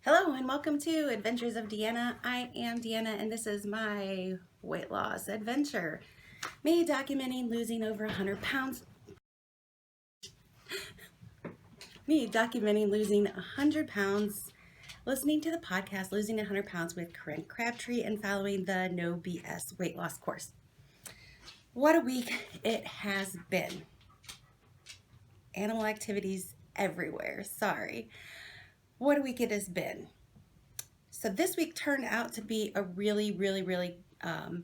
Hello and welcome to Adventures of Deanna. I am Deanna and this is my weight loss adventure. Me documenting losing over 100 pounds. Me documenting losing 100 pounds, listening to the podcast Losing 100 Pounds with Corinne Crabtree and following the No BS weight loss course. What a week it has been. Animal activities everywhere. Sorry. What a week it has been. So this week turned out to be a really kind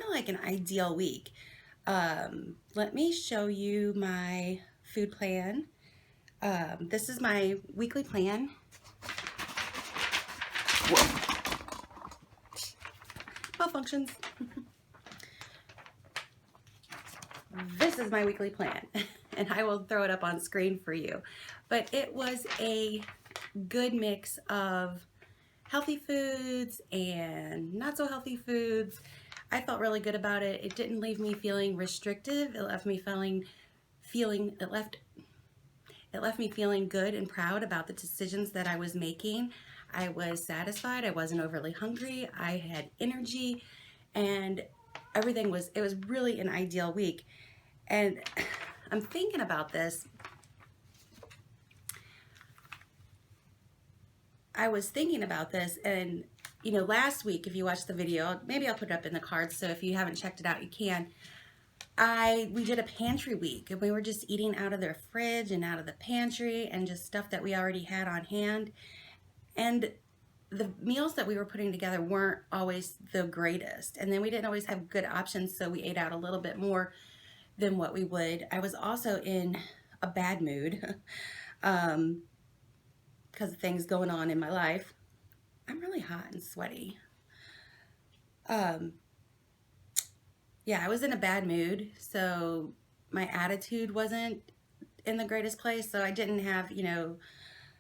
of like an ideal week. Let me show you my food plan. This is my weekly plan. Whoa. Malfunctions. This is my weekly plan, and I will throw it up on screen for you. But it was a good mix of healthy foods and not so healthy foods. I felt really good about it. It didn't leave me feeling restrictive. It left me feeling good and proud about the decisions that I was making. I was satisfied. I wasn't overly hungry. I had energy, and it was really an ideal week. And I'm thinking about this. I was thinking about this, and last week, if you watched the video, maybe I'll put it up in the cards, so if you haven't checked it out, you can. We did a pantry week, and we were just eating out of their fridge and out of the pantry and just stuff that we already had on hand. And the meals that we were putting together weren't always the greatest, and then we didn't always have good options, so we ate out a little bit more than what we would. I was also in a bad mood. Because of things going on in my life. I'm really hot and sweaty. Yeah, I was in a bad mood, so my attitude wasn't in the greatest place, so I didn't have,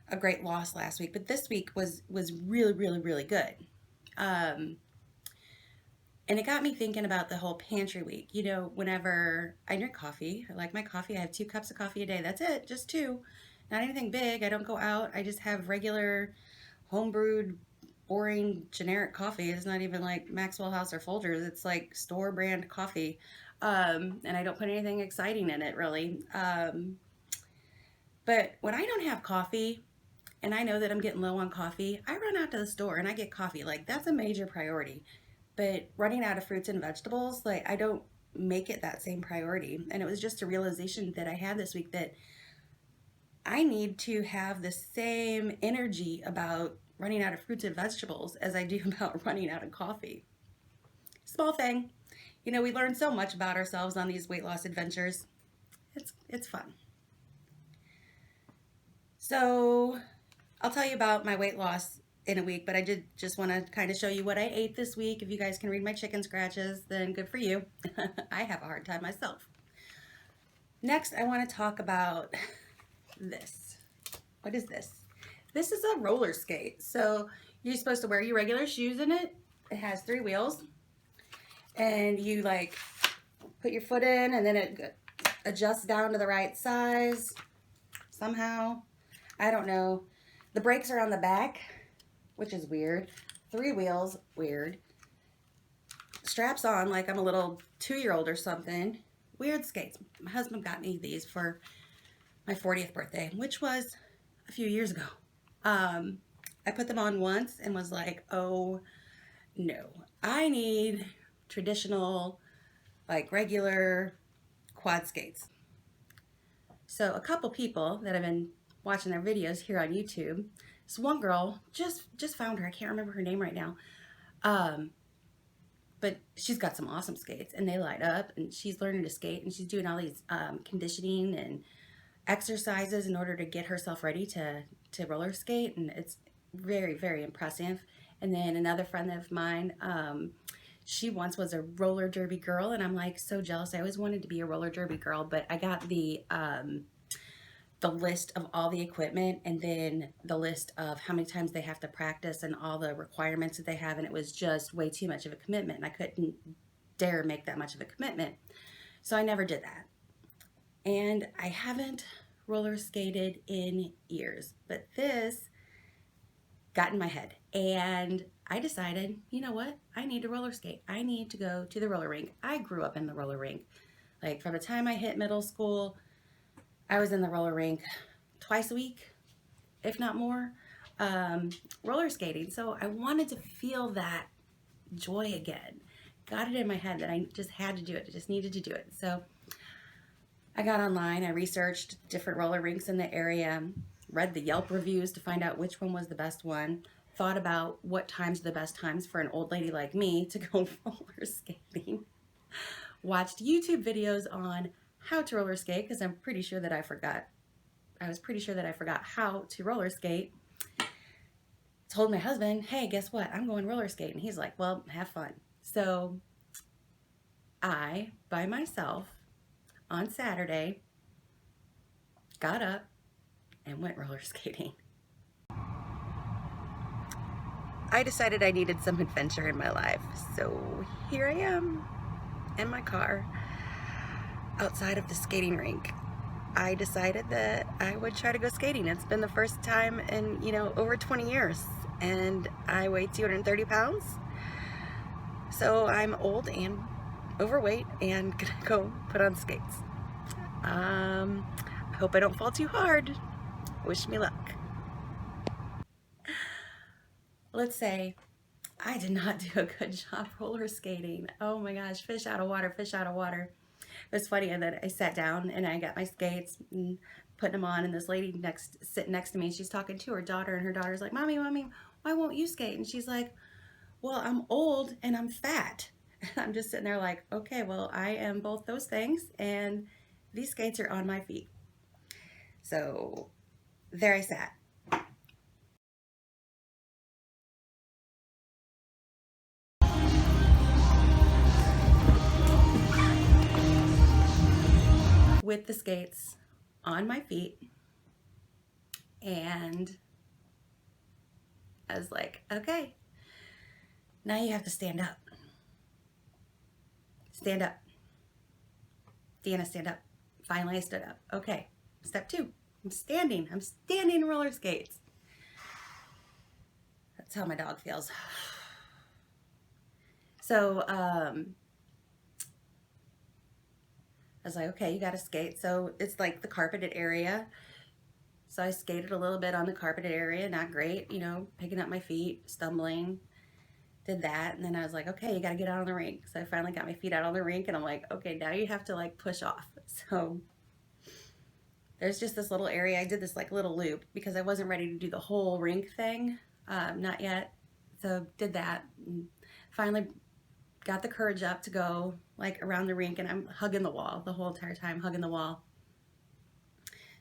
a great loss last week, but this week was really good. And it got me thinking about the whole pantry week. Whenever I drink coffee, I like my coffee. I have 2 cups of coffee a day. That's it, just 2. Not anything big. I don't go out. I just have regular homebrewed, boring, generic coffee. It's not even like Maxwell House or Folgers. It's like store brand coffee. And I don't put anything exciting in it, really. But when I don't have coffee and I know that I'm getting low on coffee, I run out to the store and I get coffee. Like, that's a major priority. But running out of fruits and vegetables, like, I don't make it that same priority. And it was just a realization that I had this week that I need to have the same energy about running out of fruits and vegetables as I do about running out of coffee. Small thing. We learn so much about ourselves on these weight loss adventures. It's fun. So I'll tell you about my weight loss in a week, but I did just want to kind of show you what I ate this week. If you guys can read my chicken scratches, then good for you. I have a hard time myself. Next, I want to talk about this. What is this? This is a roller skate. So you're supposed to wear your regular shoes in it. It has 3 wheels. And you put your foot in and then it adjusts down to the right size somehow. I don't know. The brakes are on the back, which is weird. 3 wheels, weird. Straps on like I'm a little 2-year-old or something. Weird skates. My husband got me these for my 40th birthday, which was a few years ago. I put them on once and was like, oh no, I need traditional, regular quad skates. So a couple people that have been watching their videos here on YouTube, this one girl, just found her, I can't remember her name right now, but she's got some awesome skates and they light up, and she's learning to skate, and she's doing all these conditioning and exercises in order to get herself ready to roller skate, and it's very impressive. And then another friend of mine, she once was a roller derby girl, and I'm like so jealous. I always wanted to be a roller derby girl, but I got the list of all the equipment and then the list of how many times they have to practice and all the requirements that they have, and it was just way too much of a commitment, and I couldn't dare make that much of a commitment, so I never did that. And I haven't roller skated in years, but this got in my head, and I decided, you know what? I need to roller skate. I need to go to the roller rink. I grew up in the roller rink. Like from the time I hit middle school, I was in the roller rink twice a week, if not more, roller skating. So I wanted to feel that joy again. Got it in my head that I just had to do it. I just needed to do it. So I got online, I researched different roller rinks in the area, read the Yelp reviews to find out which one was the best one, thought about what times are the best times for an old lady like me to go roller skating, watched YouTube videos on how to roller skate because I'm pretty sure that I forgot. I was pretty sure that I forgot how to roller skate. Told my husband, hey, guess what? I'm going roller skating. He's like, well, have fun. So I, by myself, on Saturday, got up and went roller skating. I decided I needed some adventure in my life, so here I am in my car outside of the skating rink. I decided that I would try to go skating. It's been the first time in, over 20 years, and I weigh 230 pounds, so I'm old and overweight and gonna go put on skates. I hope I don't fall too hard. Wish me luck. Let's say I did not do a good job roller skating. Oh my gosh, fish out of water, fish out of water. It was funny, and then I sat down and I got my skates and putting them on, and this lady sitting next to me, she's talking to her daughter, and her daughter's like, Mommy, why won't you skate? And she's like, well, I'm old and I'm fat. And I'm just sitting there like, okay, well, I am both those things, and these skates are on my feet. So there I sat. With the skates on my feet, and I was like, okay, now you have to stand up. Stand up. Deanna, stand up. Finally, I stood up. Okay, step 2. I'm standing in roller skates. That's how my dog feels. So, I was like, okay, you gotta skate. So it's like the carpeted area. So I skated a little bit on the carpeted area, not great, picking up my feet, stumbling, did that. And then I was like, okay, you gotta get out on the rink. So I finally got my feet out on the rink, and I'm like, okay, now you have to like push off. So there's just this little area. I did this like little loop because I wasn't ready to do the whole rink thing, not yet. So did that, and finally got the courage up to go like around the rink, and I'm hugging the wall the whole entire time, hugging the wall.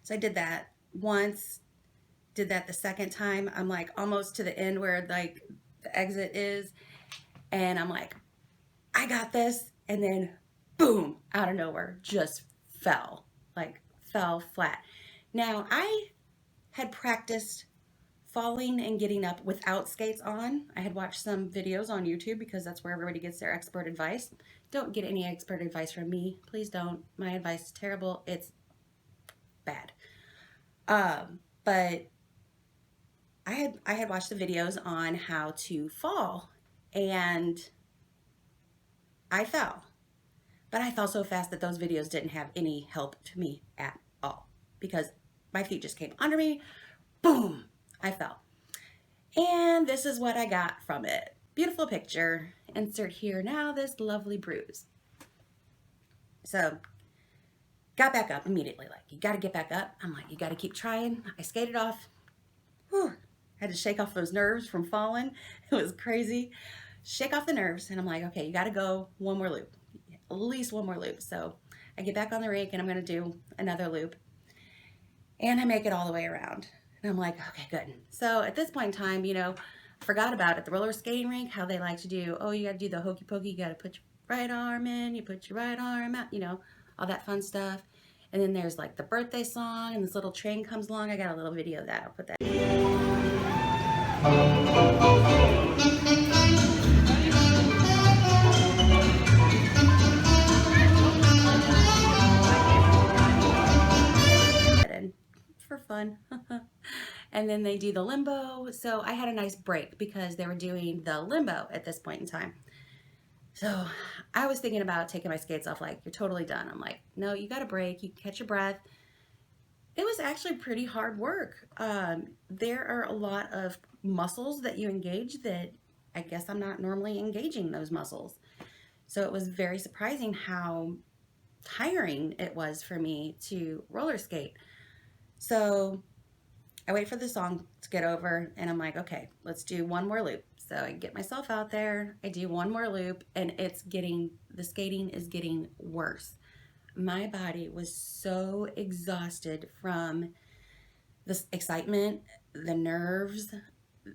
So I did that once, did that the second time. I'm like almost to the end where like the exit is, and I'm like, I got this, and then boom, out of nowhere, just fell flat. Now I had practiced falling and getting up without skates on. I had watched some videos on YouTube because that's where everybody gets their expert advice. Don't get any expert advice from me. Please don't. My advice is terrible. It's bad. But I had watched the videos on how to fall, and I fell. But I fell so fast that those videos didn't have any help to me at all because my feet just came under me. Boom, I fell. And this is what I got from it. Beautiful picture. Insert here now this lovely bruise. So got back up immediately. Like, you got to get back up. I'm like, you got to keep trying. I skated off. Whew. Had to shake off those nerves from falling. It was crazy. Shake off the nerves. And I'm like, okay, you got to go one more loop. At least one more loop. So I get back on the rink, and I'm going to do another loop. And I make it all the way around. And I'm like, okay, good. So at this point in time, forgot about it. The roller skating rink, how they like to do, oh, you got to do the hokey pokey. You got to put your right arm in, you put your right arm out, all that fun stuff. And then there's like the birthday song, and this little train comes along. I got a little video of that. I'll put that in. for fun. And then they do the limbo. So I had a nice break because they were doing the limbo at this point in time. So I was thinking about taking my skates off, like, you're totally done. I'm like, no, you got a break. You catch your breath. It was actually pretty hard work. There are a lot of muscles that you engage that I guess I'm not normally engaging those muscles. So it was very surprising how tiring it was for me to roller skate. So I wait for the song to get over and I'm like, okay, let's do one more loop. So I get myself out there, I do one more loop, and the skating is getting worse. My body was so exhausted from this excitement, the nerves,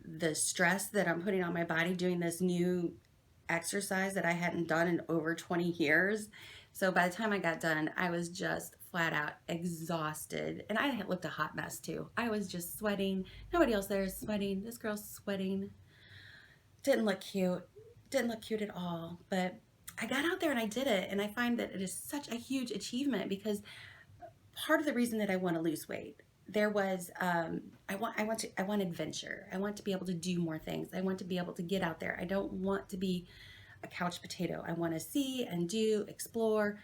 the stress that I'm putting on my body doing this new exercise that I hadn't done in over 20 years. So by the time I got done, I was just flat out exhausted. And I had looked a hot mess too. I was just sweating. Nobody else there is sweating. This girl's sweating. Didn't look cute. Didn't look cute at all. But I got out there and I did it. And I find that it is such a huge achievement because part of the reason that I want to lose weight, there was I want adventure. I want to be able to do more things. I want to be able to get out there. I don't want to be a couch potato. I want to see and do, explore,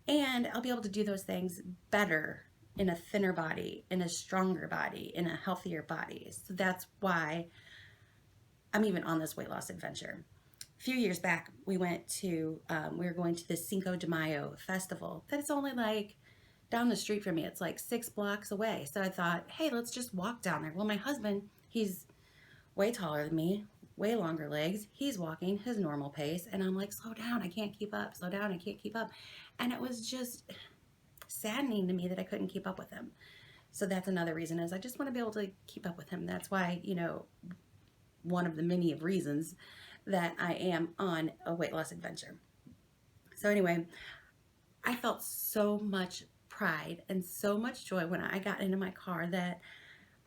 and I'll be able to do those things better in a thinner body, in a stronger body, in a healthier body. So that's why I'm even on this weight loss adventure. A few years back, we were going to the Cinco de Mayo festival. That's only like down the street from me. It's like 6 blocks away. So I thought, hey, let's just walk down there. Well, my husband, he's way taller than me, way longer legs. He's walking his normal pace. And I'm like, slow down. I can't keep up. Slow down. I can't keep up. And it was just saddening to me that I couldn't keep up with him. So that's another reason is I just want to be able to keep up with him. That's why, one of the many of reasons that I am on a weight loss adventure. So anyway, I felt so much pride and so much joy when I got into my car that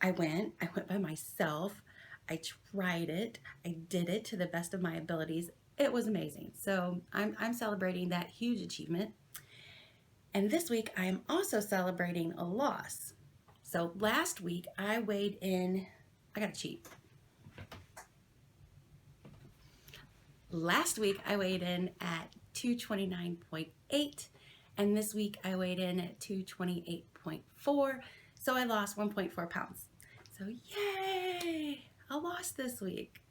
I went by myself. I tried it. I did it to the best of my abilities. It was amazing. So I'm celebrating that huge achievement. And this week I am also celebrating a loss. So last week I weighed in, I gotta cheat. Last week I weighed in at 229.8 and this week I weighed in at 228.4. So I lost 1.4 pounds. So yay! I lost this week.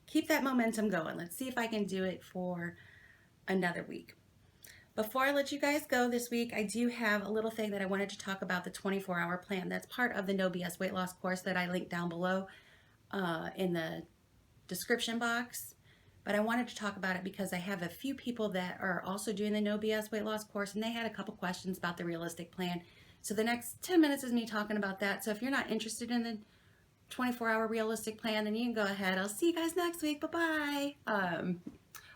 Keep that momentum going. Let's see if I can do it for another week. Before I let you guys go this week, I do have a little thing that I wanted to talk about, the 24-hour plan. That's part of the No BS weight loss course that I linked down below in the description box. But I wanted to talk about it because I have a few people that are also doing the No BS weight loss course, and they had a couple questions about the realistic plan. So the next 10 minutes is me talking about that. So if you're not interested in the 24-hour realistic plan, then you can go ahead. I'll see you guys next week. Bye-bye.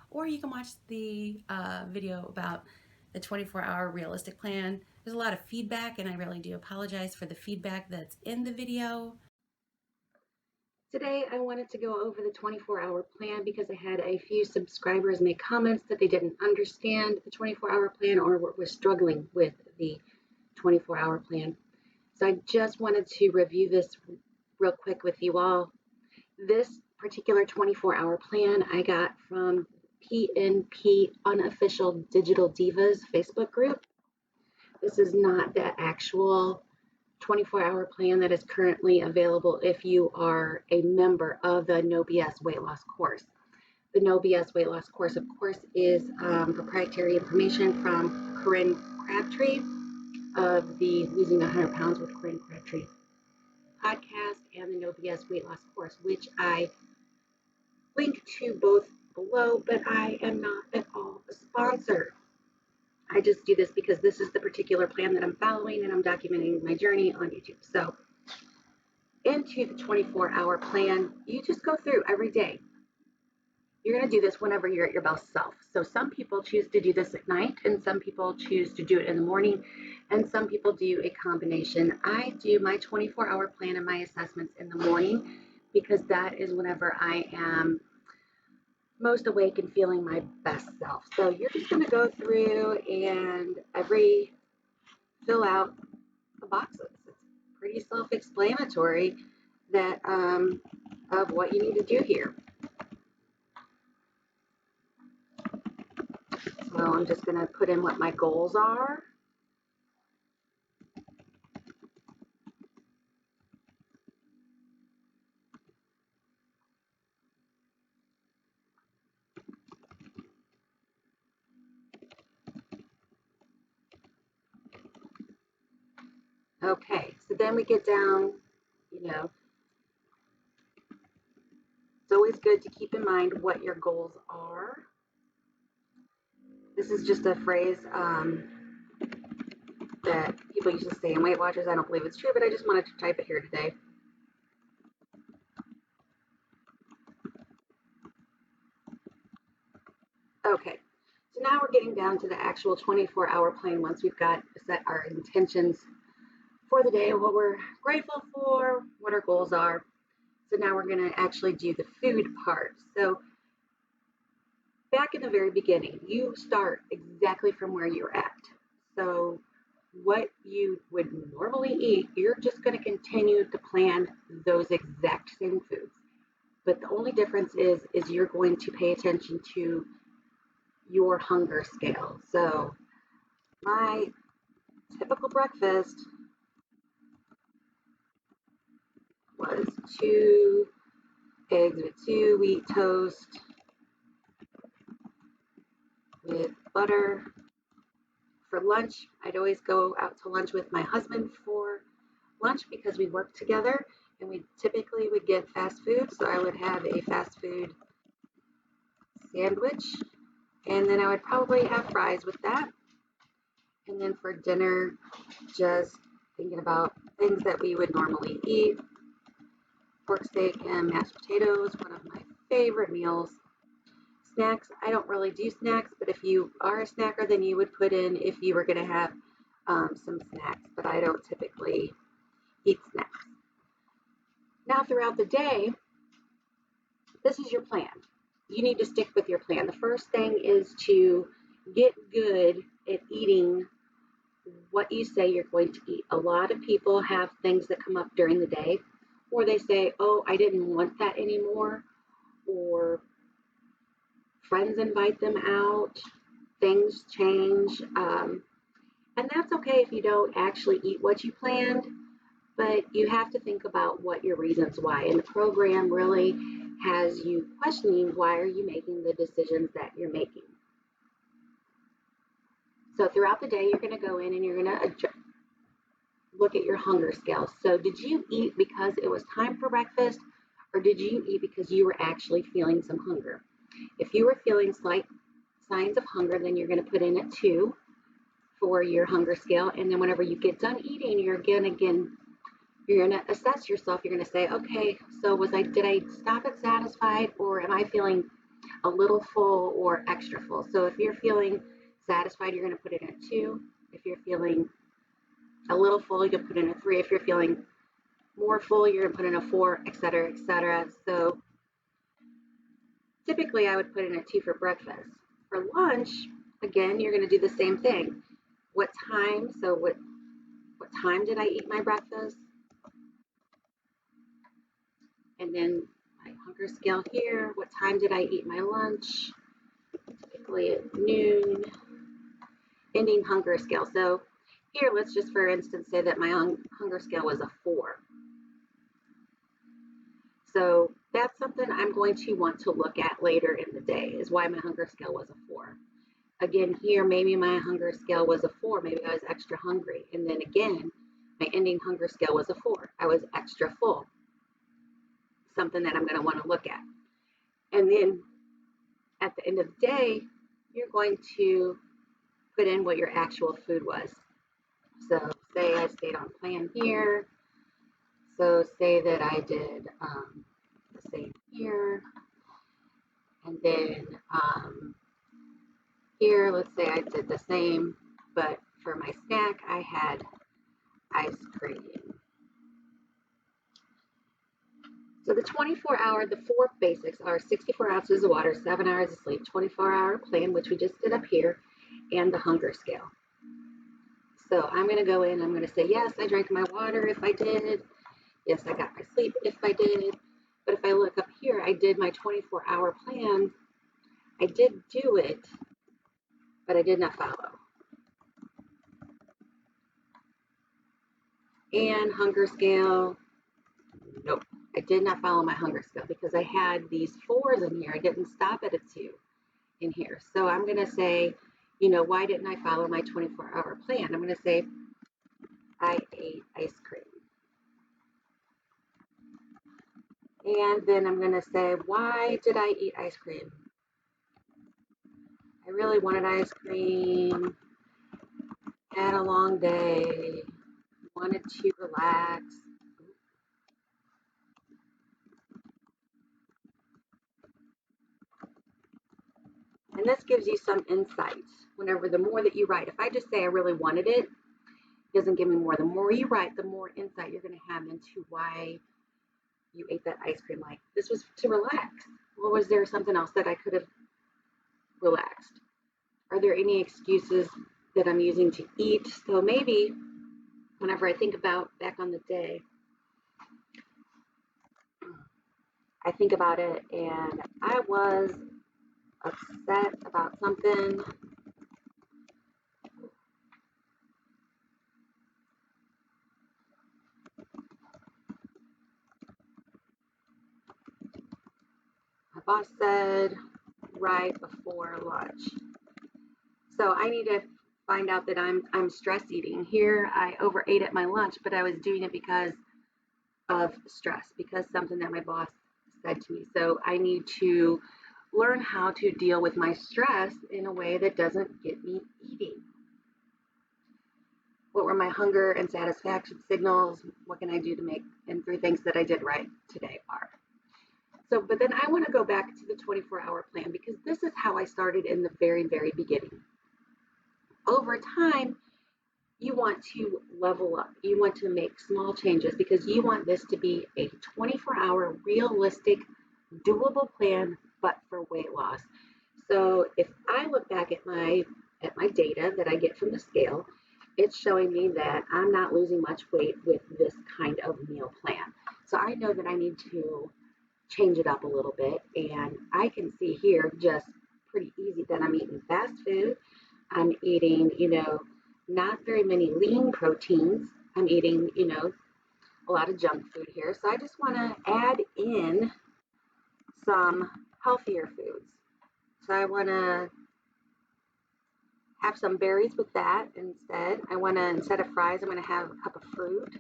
Or you can watch the video about the 24-hour realistic plan. There's a lot of feedback, and I really do apologize for the feedback that's in the video. Today, I wanted to go over the 24-hour plan because I had a few subscribers make comments that they didn't understand the 24-hour plan or were struggling with the 24-hour plan. So I just wanted to review this real quick with you all. This particular 24-hour plan I got from PNP Unofficial Digital Divas Facebook group. This is not the actual 24-hour plan that is currently available if you are a member of the No BS weight loss course. The No BS weight loss course, of course, is proprietary information from Corinne Crabtree of the Losing 100 Pounds with Corinne Crabtree podcast and the No BS weight loss course, which I link to both below, but I am not at all a sponsor. I just do this because this is the particular plan that I'm following and I'm documenting my journey on YouTube. So into the 24-hour plan, you just go through every day. You're going to do this whenever you're at your best self. So some people choose to do this at night and some people choose to do it in the morning and some people do a combination. I do my 24-hour plan and my assessments in the morning because that is whenever I am most awake and feeling my best self. So you're just going to go through and fill out the boxes. It's pretty self-explanatory that of what you need to do here. So I'm just going to put in what my goals are. Okay, so then we get down, it's always good to keep in mind what your goals are. This is just a phrase that people used to say in Weight Watchers. I don't believe it's true, but I just wanted to type it here today. Okay, so now we're getting down to the actual 24-hour plan once we've got set our intentions for the day, what we're grateful for, what our goals are. So now we're going to actually do the food part. So back in the very beginning, you start exactly from where you're at. So what you would normally eat, you're just going to continue to plan those exact same foods. But the only difference is you're going to pay attention to your hunger scale. So my typical breakfast was 2 eggs with 2 wheat toast with butter. For lunch, I'd always go out to lunch with my husband for lunch because we work together, and we typically would get fast food. So I would have a fast food sandwich, and then I would probably have fries with that. And then for dinner, just thinking about things that we would normally eat. Pork steak and mashed potatoes, one of my favorite meals. Snacks, I don't really do snacks, but if you are a snacker, then you would put in if you were going to have some snacks, but I don't typically eat snacks. Now throughout the day, this is your plan. You need to stick with your plan. The first thing is to get good at eating what you say you're going to eat. A lot of people have things that come up during the day, or they say, oh, I didn't want that anymore, or friends invite them out, things change, and that's okay if you don't actually eat what you planned, but you have to think about what your reasons why, and the program really has you questioning why are you making the decisions that you're making. So throughout the day, you're going to go in and you're going to look at your hunger scale. So did you eat because it was time for breakfast, or did you eat because you were actually feeling some hunger? If you were feeling slight signs of hunger, then you're going to put in a 2 for your hunger scale. And then whenever you get done eating, you're going to assess yourself. You're going to say, okay, so did I stop at satisfied, or am I feeling a little full or extra full? So if you're feeling satisfied, you're going to put in a 2. If you're feeling a little full, you can put in a 3. If you're feeling more full, you're going to put in a 4, etc., etc. So typically I would put in a 2 for breakfast. For lunch, again, you're going to do the same thing. What time? So what time did I eat my breakfast? And then my hunger scale here. What time did I eat my lunch? Typically at noon. Ending hunger scale. So here, let's just for instance say that my hunger scale was a 4. So that's something I'm going to want to look at later in the day, is why my hunger scale was a 4. Again, here, maybe my hunger scale was a 4. Maybe I was extra hungry. And then again, my ending hunger scale was a 4. I was extra full. Something that I'm going to want to look at. And then at the end of the day, you're going to put in what your actual food was. So say I stayed on plan here. So say that I did the same here. And then here, let's say I did the same, but for my snack, I had ice cream. So the 24-hour, the 4 basics are 64 ounces of water, 7 hours of sleep, 24-hour plan, which we just did up here, and the hunger scale. So I'm going to go in, I'm going to say, yes, I drank my water if I did. Yes, I got my sleep if I did. But if I look up here, I did my 24-hour plan. I did do it, but I did not follow. And hunger scale, nope. I did not follow my hunger scale because I had these 4s in here. I didn't stop at a 2 in here. So I'm going to say, why didn't I follow my 24-hour plan? I'm going to say I ate ice cream. And then I'm going to say, why did I eat ice cream? I really wanted ice cream, had a long day, wanted to relax. And this gives you some insight whenever the more that you write. If I just say I really wanted it, it doesn't give me more. The more you write, the more insight you're going to have into why you ate that ice cream. Like, this was to relax. Well, was there something else that I could have relaxed? Are there any excuses that I'm using to eat? So maybe whenever I think about back on the day, I think about it and I was upset about something. My boss said right before lunch. So I need to find out that I'm stress eating. Here I overate at my lunch, but I was doing it because of stress, because something that my boss said to me. So I need to learn how to deal with my stress in a way that doesn't get me eating. What were my hunger and satisfaction signals? What can I do to make, and 3 things that I did right today are. So, but then I want to go back to the 24-hour plan because this is how I started in the very, very beginning. Over time, you want to level up. You want to make small changes because you want this to be a 24-hour realistic, doable plan, but for weight loss. So if I look back at my data that I get from the scale, it's showing me that I'm not losing much weight with this kind of meal plan. So I know that I need to change it up a little bit, and I can see here just pretty easy that I'm eating fast food. I'm eating, not very many lean proteins. I'm eating, a lot of junk food here. So I just want to add in some healthier foods. So I want to have some berries with that instead. I want to, instead of fries, I'm going to have a cup of fruit.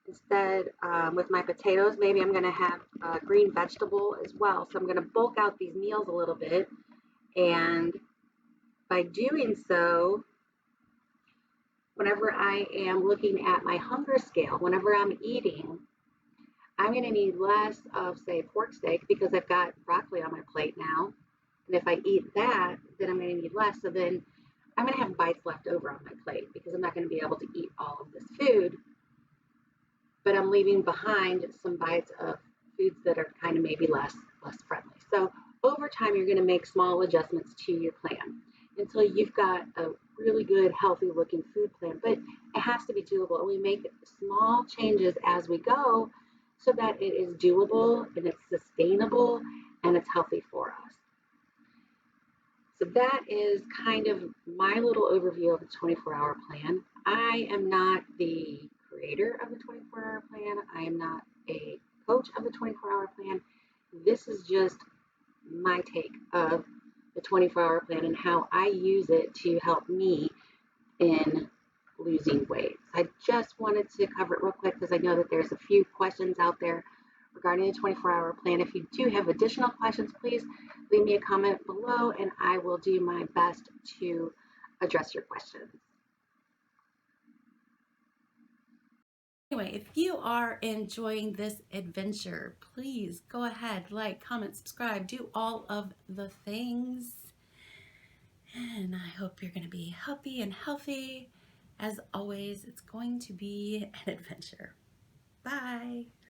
Instead, with my potatoes, maybe I'm going to have a green vegetable as well. So I'm going to bulk out these meals a little bit. And by doing so, whenever I am looking at my hunger scale, whenever I'm eating, I'm going to need less of, say, pork steak because I've got broccoli on my plate now. And if I eat that, then I'm going to need less. So then I'm going to have bites left over on my plate because I'm not going to be able to eat all of this food. But I'm leaving behind some bites of foods that are kind of maybe less friendly. So over time, you're going to make small adjustments to your plan until you've got a really good, healthy looking food plan. But it has to be doable. And we make small changes as we go so that it is doable and it's sustainable and it's healthy for us. So that is kind of my little overview of the 24-hour plan. I am not the creator of the 24-hour plan. I am not a coach of the 24-hour plan. This is just my take of the 24-hour plan and how I use it to help me in losing weight. I just wanted to cover it real quick because I know that there's a few questions out there regarding the 24-hour plan. If you do have additional questions, please leave me a comment below and I will do my best to address your questions. Anyway, if you are enjoying this adventure, please go ahead, like, comment, subscribe, do all of the things. And I hope you're going to be happy and healthy. As always, it's going to be an adventure. Bye.